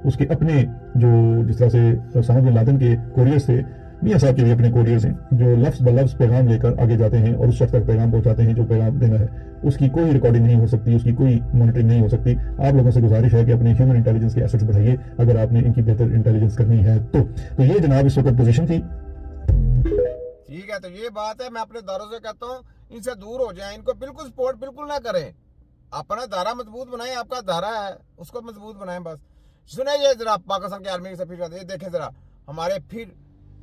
उसके अपने जो जिस तरह से उसामा बिन लादेन के कोरियर से मियां साहब के भी अपने कोरियर्स हैं जो लफ्ज ब लफ्ज पैगाम लेकर आगे जाते हैं और उस शख्स तक पैगाम पहुंचाते हैं जो पैगाम देना है। उसकी कोई रिकॉर्डिंग नहीं हो सकती, उसकी कोई मॉनिटरिंग नहीं हो सकती। आप लोगों से गुजारिश है कि अपने ह्यूमन इंटेलिजेंस के एसेट्स बढ़ाइए अगर आपने इनकी बेहतर इंटेलिजेंस करनी है तो ये जनाब इस वक्त पोजीशन थी। ठीक है, तो ये बात है, मैं अपने दारों से कहता हूँ इनसे दूर हो जाएं, इनको बिल्कुल सपोर्ट बिल्कुल ना करें। अपना दारा मजबूत बनाएं, आपका दारा है उसको मजबूत बनाएं बस। सुने ये जरा पाकिस्तान की आर्मी से फिर ये देखें जरा हमारे फिर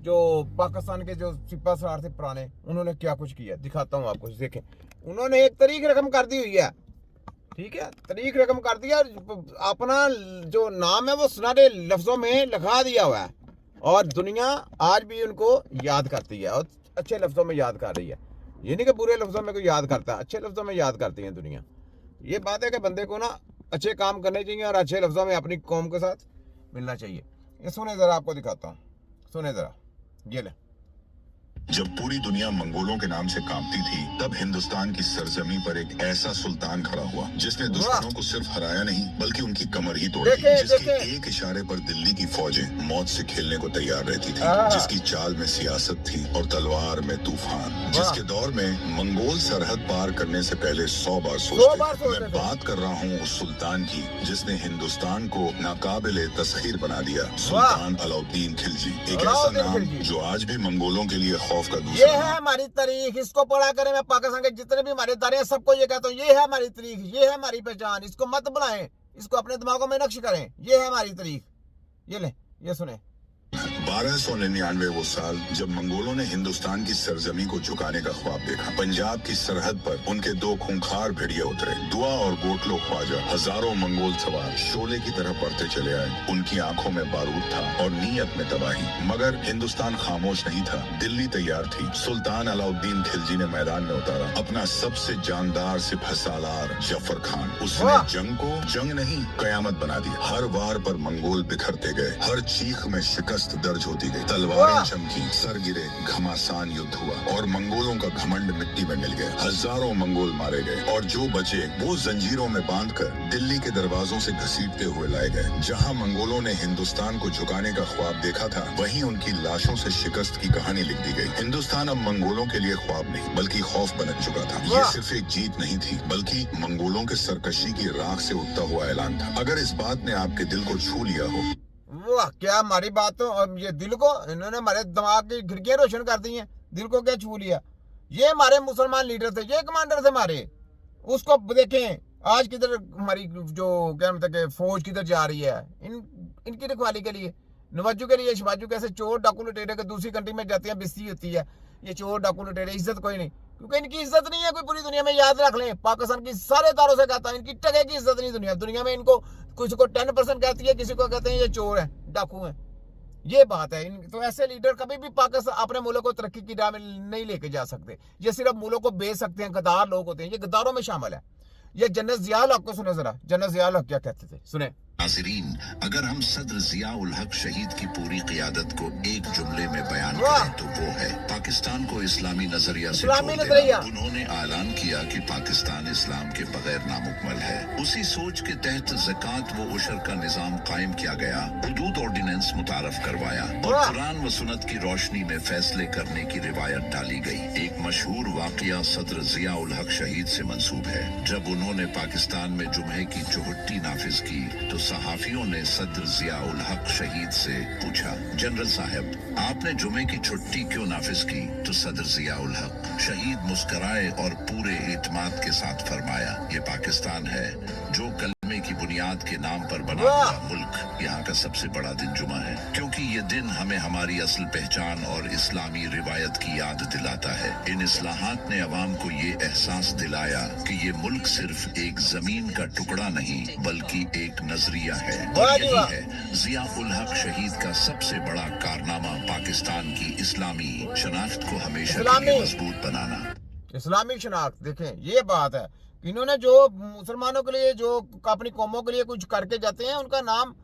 जो पाकिस्तान के जो सिपा सलार थे पुराने, उन्होंने क्या कुछ किया दिखाता हूँ आपको। देखें उन्होंने एक तारीख रकम कर दी हुई है, ठीक है, तारीख रकम कर दिया, अपना जो नाम है वो सुनहरे लफ्जों में लिखा दिया हुआ है और दुनिया आज भी उनको याद करती है और अच्छे लफ्जों में याद कर रही है। ये नहीं कि बुरे लफ्जों में कोई याद करता है, अच्छे लफ्जों में याद करती है दुनिया। ये बात है कि बंदे को ना अच्छे काम करने चाहिए और अच्छे लफ्जों में अपनी कौम के साथ मिलना चाहिए। ये सुने जरा, आपको दिखाता हूँ, सुने जरा, ये ले। जब पूरी दुनिया मंगोलों के नाम से कांपती थी, तब हिंदुस्तान की सरजमी पर एक ऐसा सुल्तान खड़ा हुआ जिसने दुश्मनों को सिर्फ हराया नहीं बल्कि उनकी कमर ही तोड़ दी, जिसके एक इशारे पर दिल्ली की फौजें मौत से खेलने को तैयार रहती थी, जिसकी चाल में सियासत थी और तलवार में तूफान, जिसके दौर में मंगोल सरहद पार करने से पहले 100 बार सोचते। मैं बात कर रहा हूँ उस सुल्तान की जिसने हिंदुस्तान को नाकाबिले तस्खीर बना दिया, सुल्तान अलाउद्दीन खिलजी। एक ऐसा नाम जो आज भी मंगोलों के लिए ये है हमारी तारीख, इसको पढ़ा करें। मैं पाकिस्तान के जितने भी हमारे दारे हैं सबको ये कहता हूँ, ये है हमारी तारीख, ये है हमारी पहचान। इसको मत बुलाएं, इसको अपने दिमागों में नक्श करें, ये है हमारी तारीख। ये ले, ये सुने। 1299 वो साल जब मंगोलों ने हिंदुस्तान की सरजमी को झुकाने का ख्वाब देखा। पंजाब की सरहद पर उनके 2 खूंखार भेड़िए उतरे, दुआ और गोटलो ख्वाजा। हजारों मंगोल सवार शोले की तरह बढ़ते चले आए। उनकी आंखों में बारूद था और नीयत में तबाही, मगर हिंदुस्तान खामोश नहीं था। दिल्ली तैयार थी। सुल्तान अलाउद्दीन खिलजी ने मैदान में उतारा अपना सबसे जानदार सिपह सालार जफर खान। उसने जंग को जंग नहीं कयामत बना दी। हर वार पर मंगोल बिखरते गए, हर चीख में शिकस्त दर्ज होती गई, तलवारें चमकी, सर गिरे, घमासान युद्ध हुआ और मंगोलों का घमंड मिट्टी में मिल गया। हजारों मंगोल मारे गए और जो बचे वो जंजीरों में बांधकर दिल्ली के दरवाजों से घसीटते हुए लाए गए। जहां मंगोलों ने हिंदुस्तान को झुकाने का ख्वाब देखा था, वहीं उनकी लाशों से शिकस्त की कहानी लिख दी गई। हिंदुस्तान अब मंगोलों के लिए ख्वाब नहीं बल्कि खौफ बन चुका था। ये सिर्फ एक जीत नहीं थी बल्कि मंगोलों के सरकशी की राख से उठता हुआ ऐलान था। अगर इस बात ने आपके दिल को छू लिया हो, वाह क्या हमारी बात तो, और ये दिल को इन्होंने हमारे दिमाग की खिड़कियां रोशन कर दी हैं। दिल को क्या छू लिया। ये हमारे मुसलमान लीडर थे, ये कमांडर थे हमारे। उसको देखें आज किधर हमारी जो क्या मतलब कि फौज किधर जा रही है इनकी रखवाली के लिए, नवाजू के लिए। शबाजू कैसे चोर डाकू लुटेरे के दूसरी कंट्री में जाती है, बिस्ती होती है। ये चोर डाकू लुटेरे, इज्जत कोई नहीं, क्योंकि इनकी इज्जत नहीं है कोई पूरी दुनिया में। याद रख लें, पाकिस्तान की सारे दारों से कहता है इनकी टके की इज्जत नहीं दुनिया में। इनको किसी को 10% कहती है, किसी को कहते हैं ये चोर है, डाकू है। ये बात है। तो ऐसे लीडर कभी भी पाकिस्तान अपने मुल्क को तरक्की की राह में नहीं लेके जा सकते। ये सिर्फ मुल्क को बेच सकते हैं, गद्दार लोग होते हैं, ये गद्दारों में शामिल है। ये जन्नत जिया हक को सुने जरा, जन्नत जिया हक क्या कहते थे, सुने। नाज़रीन, अगर हम सदर जिया उल हक शहीद की पूरी क़ियादत को एक जुमले में बयान करें तो वो है पाकिस्तान को इस्लामी नजरिया से जोड़ देना। उन्होंने ऐलान किया कि पाकिस्तान इस्लाम के बगैर नामुकम्मल है। उसी सोच के तहत ज़कात व उशर का निज़ाम कायम किया गया, हुदूद ऑर्डिनेंस मुतारफ करवाया और कुरान व सुन्नत की रोशनी में फैसले करने की रिवायत डाली गई। एक मशहूर वाक़या सदर जिया उल हक शहीद से मंसूब है। जब उन्होंने पाकिस्तान में जुमे की चौहट्टी नाफिज की तो सहाफियों ने सदर जिया उल हक शहीद से पूछा, जनरल साहब आपने जुमे की छुट्टी क्यों नाफिज की? तो सदर जिया उल हक शहीद मुस्कराए और पूरे एतमाद के साथ फरमाया, ये पाकिस्तान है जो कलमे की बुनियाद के नाम पर बना हुआ मुल्क। यहाँ का सबसे बड़ा दिन जुमा है क्योंकि ये दिन हमें हमारी असल पहचान और इस्लामी रिवायत की याद दिलाता है। इन इस्लाहात ने अवाम को ये एहसास दिलाया कि ये मुल्क सिर्फ एक जमीन का टुकड़ा नहीं बल्कि एक नजरिया है। और यही है जिया उल हक शहीद का सबसे बड़ा कारनामा, पाकिस्तान की इस्लामी शनाख्त को हमेशा के लिए मजबूत बनाना। इस्लामिक शनाख्त देखें, ये बात है। इन्होंने जो मुसलमानों के लिए, जो अपनी कौमों के लिए कुछ करके जाते हैं, उनका नाम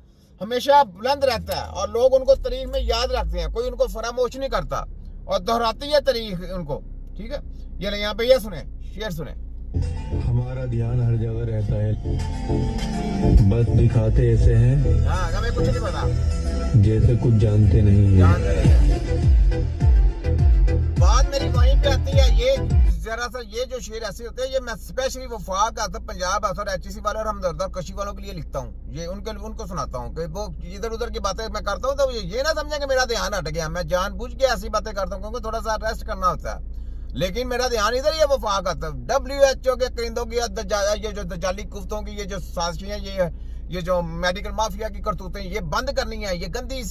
हमेशा बुलंद रहता है और लोग उनको तारीख में याद रखते हैं। कोई उनको फरामोश नहीं करता और दोहराती है तारीख उनको। ठीक है, ये यहाँ पे ये सुने, शेर सुने। हमारा ध्यान हर जगह रहता है, बस दिखाते ऐसे हैं। हाँ, हमें कुछ पता, जैसे कुछ जानते नहीं है। जानते नहीं है। बात मेरी वहीं पे आती है, ये जरा सा ये जो शेर ऐसे होते हैं, ये मैं स्पेशली वफाक असद पंजाब असद HEC वाले और हमदर्द और कशी वालों के लिए लिखता हूँ। ये उनको सुनाता हूँ कि वो इधर उधर की बातें मैं करता हूँ तो ये ना समझे कि मेरा ध्यान हट गया, मैं जानबूझ के ऐसी बातें करता हूँ क्योंकि थोड़ा सा रेस्ट करना होता है, लेकिन मेरा ध्यान इधर ही है। वफाक असद WHO के करिंदों की ये जो दजाली कुफ्तों की ये जो साजिशें हैं, ये जो मेडिकल माफिया की करतूतें, ये बंद करनी है। ये गंदी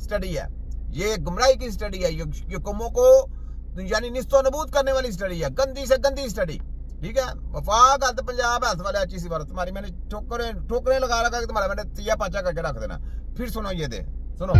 स्टडी है, ये गुमराही की स्टडी है, ये कौमों को यानी निस्तो नबूद करने वाली स्टडी है, गंदी से गंदी स्टडी। ठीक है, वफाक असद पंजाब हेल्थ वाले HEC वाले तुम्हारी मैंने ठोकरें लगा कि तुम्हारा मैंने 3 5 करके रख देना। फिर सुनो, ये दे सुनो।